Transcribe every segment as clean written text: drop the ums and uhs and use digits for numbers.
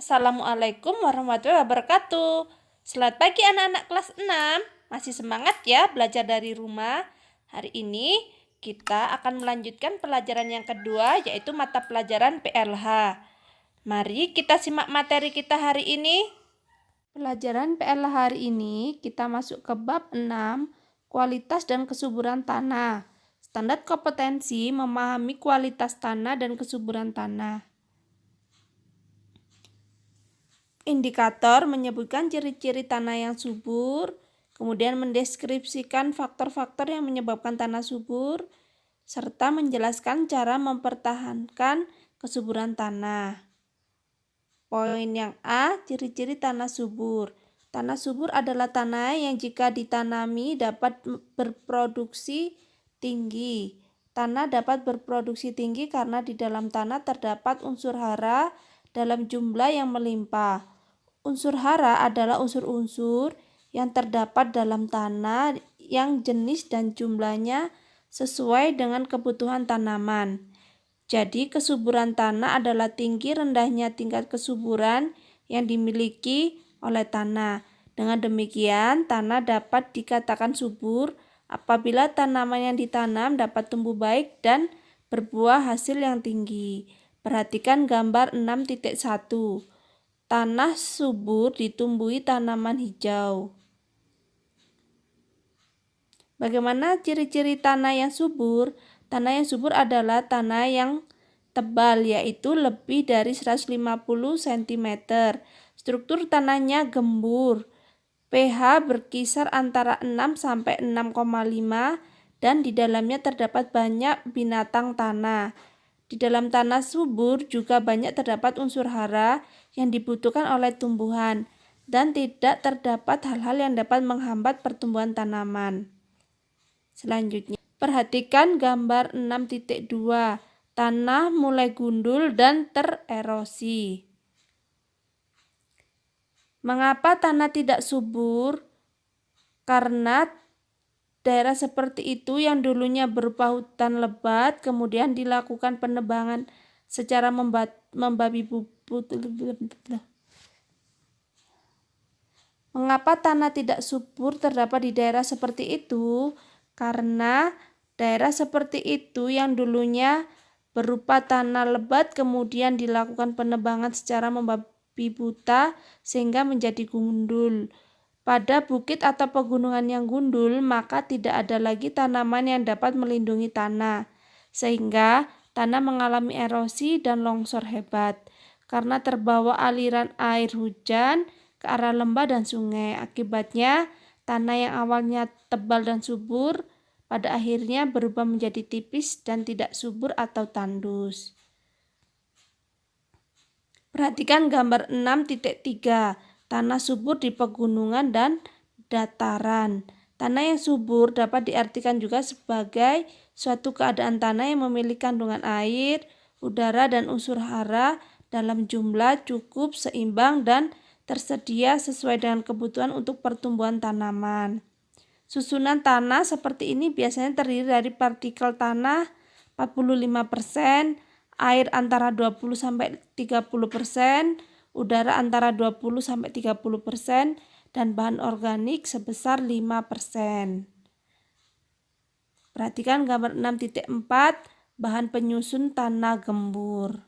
Assalamualaikum warahmatullahi wabarakatuh. Selamat pagi anak-anak kelas 6. Masih semangat ya belajar dari rumah? Hari ini kita akan melanjutkan pelajaran yang kedua, yaitu mata pelajaran PLH. Mari kita simak materi kita hari ini. Pelajaran PLH hari ini kita masuk ke bab 6, kualitas dan kesuburan tanah. Standar kompetensi memahami kualitas tanah dan kesuburan tanah. Indikator menyebutkan ciri-ciri tanah yang subur, kemudian mendeskripsikan faktor-faktor yang menyebabkan tanah subur, serta menjelaskan cara mempertahankan kesuburan tanah. Poin yang A, ciri-ciri tanah subur. Tanah subur adalah tanah yang jika ditanami dapat berproduksi tinggi. Tanah dapat berproduksi tinggi karena di dalam tanah terdapat unsur hara dalam jumlah yang melimpah. Unsur hara adalah unsur-unsur yang terdapat dalam tanah yang jenis dan jumlahnya sesuai dengan kebutuhan tanaman. Jadi kesuburan tanah adalah tinggi rendahnya tingkat kesuburan yang dimiliki oleh tanah. Dengan demikian, tanah dapat dikatakan subur apabila tanaman yang ditanam dapat tumbuh baik dan berbuah hasil yang tinggi. Perhatikan gambar 6.1. Tanah subur ditumbuhi tanaman hijau. Bagaimana ciri-ciri tanah yang subur? Tanah yang subur adalah tanah yang tebal, yaitu lebih dari 150 cm. Struktur tanahnya gembur. pH berkisar antara 6 sampai 6,5 dan di dalamnya terdapat banyak binatang tanah. Di dalam tanah subur juga banyak terdapat unsur hara yang dibutuhkan oleh tumbuhan dan tidak terdapat hal-hal yang dapat menghambat pertumbuhan tanaman. Selanjutnya, perhatikan gambar 6.2. Tanah mulai gundul dan tererosi. Mengapa tanah tidak subur? Karena daerah seperti itu yang dulunya berupa hutan lebat, kemudian dilakukan penebangan secara membabi bubut. Mengapa tanah tidak subur terdapat di daerah seperti itu? Karena daerah seperti itu yang dulunya berupa tanah lebat, kemudian dilakukan penebangan secara membabi buta sehingga menjadi gundul. Pada bukit atau pegunungan yang gundul, maka tidak ada lagi tanaman yang dapat melindungi tanah, sehingga tanah mengalami erosi dan longsor hebat karena terbawa aliran air hujan ke arah lembah dan sungai. Akibatnya, tanah yang awalnya tebal dan subur, pada akhirnya berubah menjadi tipis dan tidak subur atau tandus. Perhatikan gambar 6.3. Tanah subur di pegunungan dan dataran. Tanah yang subur dapat diartikan juga sebagai suatu keadaan tanah yang memiliki kandungan air, udara, dan unsur hara dalam jumlah cukup, seimbang, dan tersedia sesuai dengan kebutuhan untuk pertumbuhan tanaman. Susunan tanah seperti ini biasanya terdiri dari partikel tanah 45%, air antara 20-30%, udara antara 20-30%, dan bahan organik sebesar 5%. Perhatikan gambar 6.4, bahan penyusun tanah gembur.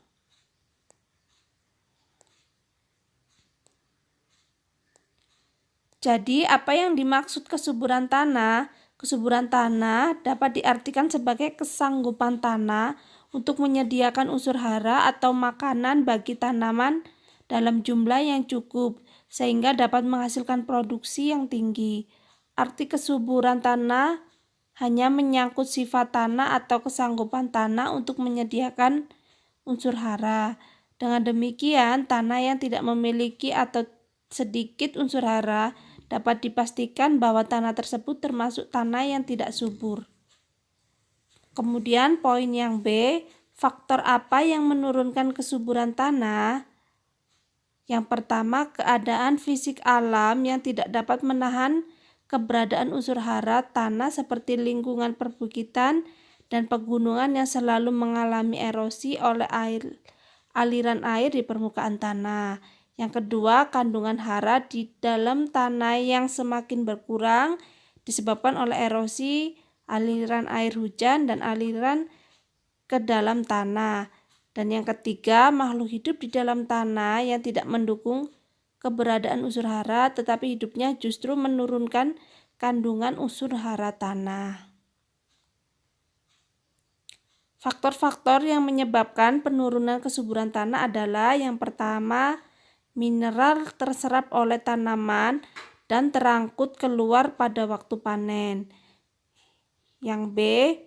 Jadi, apa yang dimaksud kesuburan tanah? Kesuburan tanah dapat diartikan sebagai kesanggupan tanah untuk menyediakan unsur hara atau makanan bagi tanaman dalam jumlah yang cukup, sehingga dapat menghasilkan produksi yang tinggi. Arti kesuburan tanah hanya menyangkut sifat tanah atau kesanggupan tanah untuk menyediakan unsur hara. Dengan demikian, tanah yang tidak memiliki atau sedikit unsur hara dapat dipastikan bahwa tanah tersebut termasuk tanah yang tidak subur. Kemudian poin yang B, faktor apa yang menurunkan kesuburan tanah? Yang pertama, keadaan fisik alam yang tidak dapat menahan keberadaan unsur hara tanah seperti lingkungan perbukitan dan pegunungan yang selalu mengalami erosi oleh aliran air di permukaan tanah. Yang kedua, kandungan hara di dalam tanah yang semakin berkurang disebabkan oleh erosi, aliran air hujan, dan aliran ke dalam tanah. Dan yang ketiga, makhluk hidup di dalam tanah yang tidak mendukung keberadaan unsur hara, tetapi hidupnya justru menurunkan kandungan unsur hara tanah. Faktor-faktor yang menyebabkan penurunan kesuburan tanah adalah yang pertama, mineral terserap oleh tanaman dan terangkut keluar pada waktu panen. Yang B,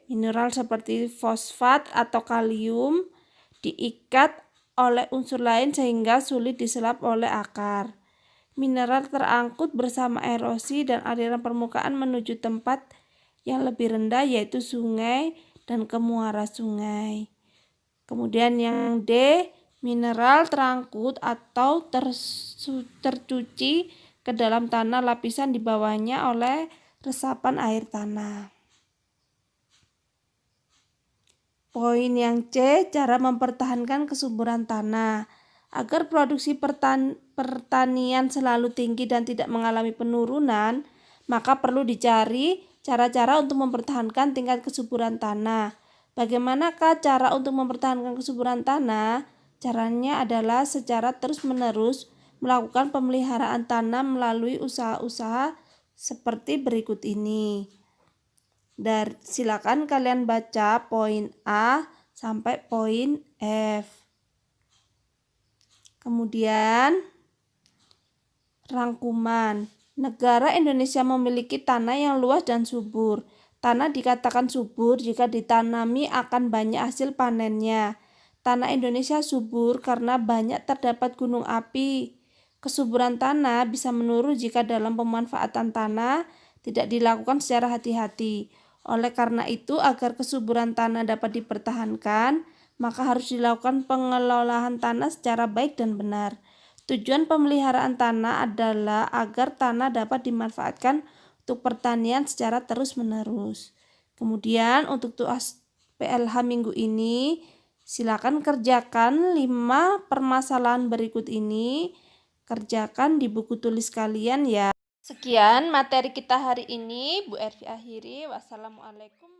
mineral seperti fosfat atau kalium diikat oleh unsur lain sehingga sulit diserap oleh akar. Mineral terangkut bersama erosi dan aliran permukaan menuju tempat yang lebih rendah, yaitu sungai dan ke muara sungai. Kemudian yang D, mineral terangkut atau tercuci ke dalam tanah, lapisan di bawahnya oleh resapan air tanah. Poin yang C, cara mempertahankan kesuburan tanah. Agar produksi pertanian selalu tinggi dan tidak mengalami penurunan, maka perlu dicari cara-cara untuk mempertahankan tingkat kesuburan tanah. Bagaimanakah cara untuk mempertahankan kesuburan tanah? Caranya adalah secara terus-menerus melakukan pemeliharaan tanah melalui usaha-usaha seperti berikut ini. Silakan kalian baca poin A sampai poin F. Kemudian rangkuman. Negara Indonesia memiliki tanah yang luas dan subur. Tanah dikatakan subur jika ditanami akan banyak hasil panennya. Tanah Indonesia subur karena banyak terdapat gunung api. Kesuburan tanah bisa menurun jika dalam pemanfaatan tanah tidak dilakukan secara hati-hati. Oleh karena itu, agar kesuburan tanah dapat dipertahankan, maka harus dilakukan pengelolaan tanah secara baik dan benar. Tujuan pemeliharaan tanah adalah agar tanah dapat dimanfaatkan untuk pertanian secara terus-menerus. Kemudian untuk tugas PLH minggu ini, silakan kerjakan 5 permasalahan berikut ini. Kerjakan di buku tulis kalian ya. Sekian materi kita hari ini, Bu Ervi akhiri. Wassalamualaikum.